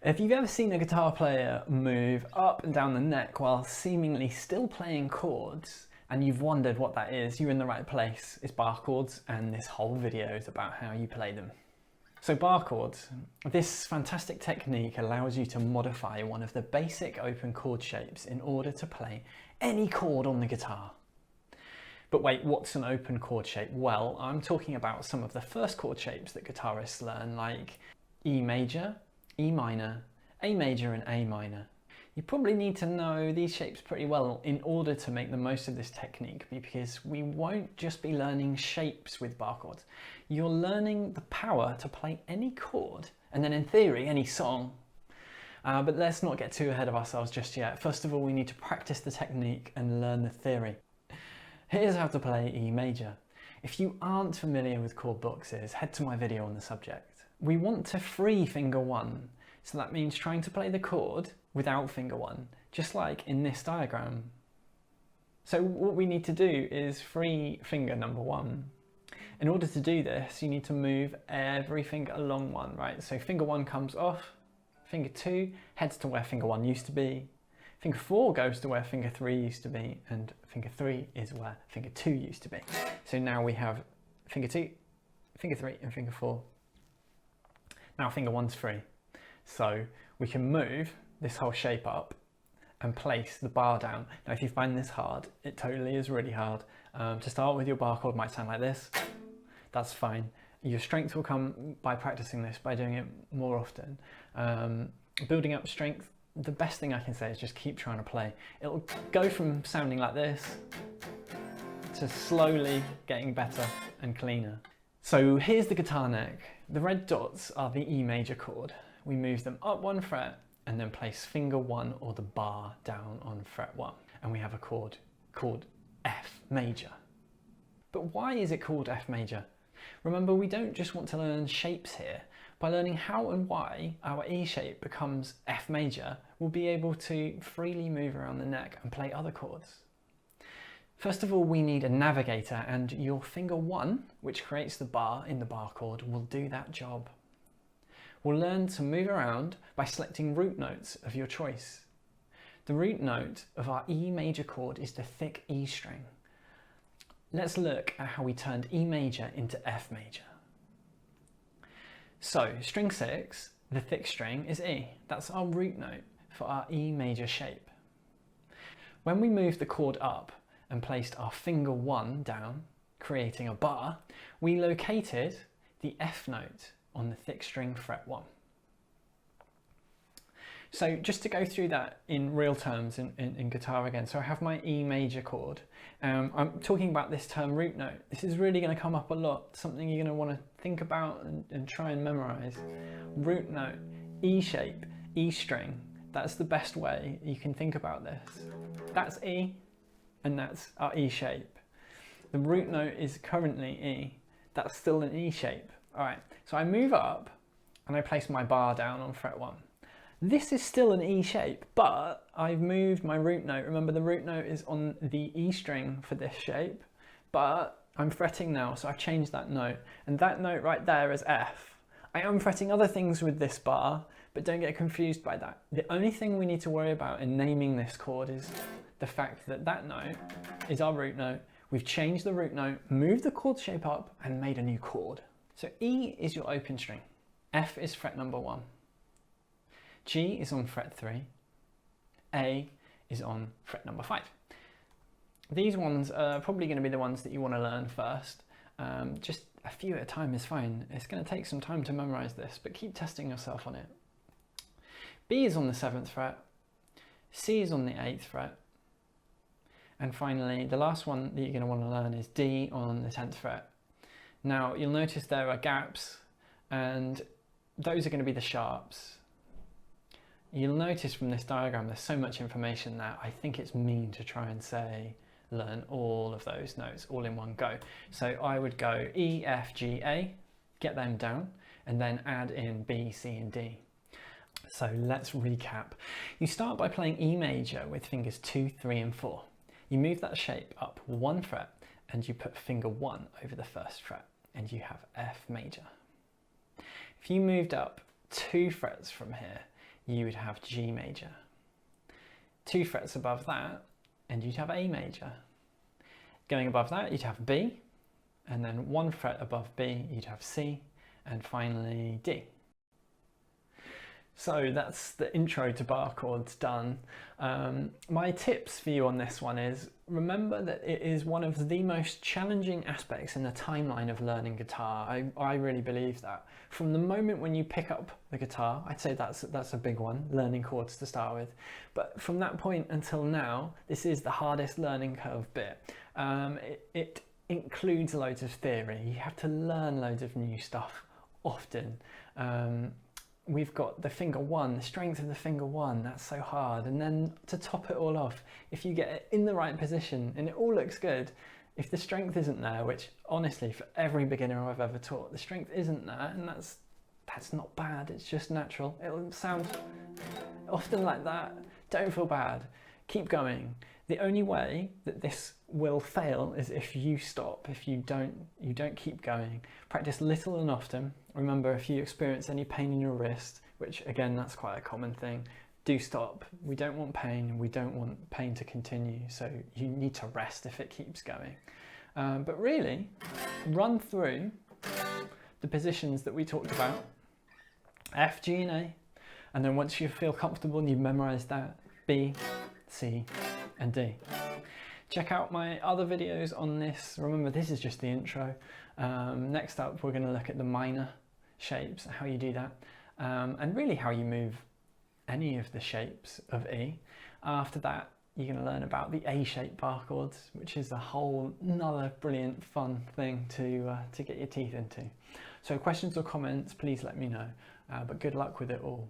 If you've ever seen a guitar player move up and down the neck while seemingly still playing chords, and you've wondered what that is, you're in the right place. It's bar chords, and this whole video is about how you play them. So bar chords, this fantastic technique allows you to modify one of the basic open chord shapes in order to play any chord on the guitar. But wait, what's an open chord shape? Well, I'm talking about some of the first chord shapes that guitarists learn, like E major, E minor, A major and A minor. You probably need to know these shapes pretty well in order to make the most of this technique, because we won't just be learning shapes with bar chords. You're learning the power to play any chord, and then in theory, any song. But let's not get too ahead of ourselves just yet. First of all, we need to practice the technique and learn the theory. Here's how to play E major. If you aren't familiar with chord boxes, head to my video on the subject. We want to free finger one, so that means trying to play the chord without finger one, just like in this diagram. So what we need to do is free finger number one. In order to do this, you need to move every finger along one, right? So finger one comes off, finger two heads to where finger one used to be, finger four goes to where finger three used to be, and finger three is where finger two used to be. So now we have finger two, finger three, and finger four. Now finger one's free. So we can move this whole shape up and place the bar down. Now if you find this hard, it totally is really hard. To start with, your bar chord might sound like this. That's fine. Your strength will come by practicing this, by doing it more often. Building up strength, the best thing I can say is just keep trying to play. It'll go from sounding like this to slowly getting better and cleaner. So here's the guitar neck. The red dots are the E major chord. We move them up one fret and then place finger one or the bar down on fret one. And we have a chord called F major. But why is it called F major? Remember, we don't just want to learn shapes here. By learning how and why our E shape becomes F major, we'll be able to freely move around the neck and play other chords. First of all, we need a navigator, and your finger one, which creates the bar in the bar chord, will do that job. We'll learn to move around by selecting root notes of your choice. The root note of our E major chord is the thick E string. Let's look at how we turned E major into F major. So, string 6, the thick string, is E. That's our root note for our E major shape. When we moved the chord up and placed our finger 1 down, creating a bar, we located the F note on the thick string fret 1. So just to go through that in real terms in guitar again, so I have my E major chord. I'm talking about this term root note. This is really going to come up a lot, something you're going to want to think about and try and memorize. Root note, E shape, E string. That's the best way you can think about this. That's E, and that's our E shape. The root note is currently E. That's still an E shape. All right, so I move up and I place my bar down on fret 1. This is still an E shape, but I've moved my root note. Remember, the root note is on the E string for this shape, but I'm fretting now, so I've changed that note. And that note right there is F. I am fretting other things with this bar, but don't get confused by that. The only thing we need to worry about in naming this chord is the fact that that note is our root note. We've changed the root note, moved the chord shape up, and made a new chord. So E is your open string. F is fret number 1. G is on fret 3, A is on fret number 5. These ones are probably going to be the ones that you want to learn first. Just a few at a time is fine. It's going to take some time to memorize this, but keep testing yourself on it. B is on the 7th fret, C is on the 8th fret, and finally the last one that you're going to want to learn is D on the 10th fret. Now you'll notice there are gaps, and those are going to be the sharps. You'll notice from this diagram there's so much information that I think it's mean to try and say learn all of those notes all in one go. So I would go E, F, G, A, get them down, and then add in B, C and D. So let's recap. You start by playing E major with fingers 2, 3 and 4. You move that shape up 1 fret and you put finger 1 over the 1st fret and you have F major. If you moved up 2 frets from here, you would have G major. 2 frets above that, and you'd have A major. Going above that, you'd have B, and then 1 fret above B, you'd have C, and finally D. So that's the intro to bar chords done. My tips for you on this one is, remember that it is one of the most challenging aspects in the timeline of learning guitar. I really believe that. From the moment when you pick up the guitar, I'd say that's a big one, learning chords to start with. But from that point until now, this is the hardest learning curve bit. It includes loads of theory. You have to learn loads of new stuff often. We've got the finger 1, the strength of the finger 1, that's so hard. And then to top it all off, if you get it in the right position and it all looks good, if the strength isn't there, which honestly for every beginner I've ever taught, the strength isn't there, and that's not bad, it's just natural. It'll sound often like that. Don't feel bad, keep going. The only way that this will fail is if you stop, if you don't keep going. Practice little and often. Remember, if you experience any pain in your wrist, which again, that's quite a common thing, do stop. We don't want pain, and we don't want pain to continue. So you need to rest if it keeps going. But really, run through the positions that we talked about, F, G, and A. And then once you feel comfortable and you've memorized that, B, C, and D. Check out my other videos on this. Remember, this is just the intro. Next up, we're going to look at the minor shapes, how you do that, and really how you move any of the shapes of E. After that, you're going to learn about the A-shaped bar chords, which is a whole another brilliant fun thing to get your teeth into. So questions or comments, please let me know, but good luck with it all.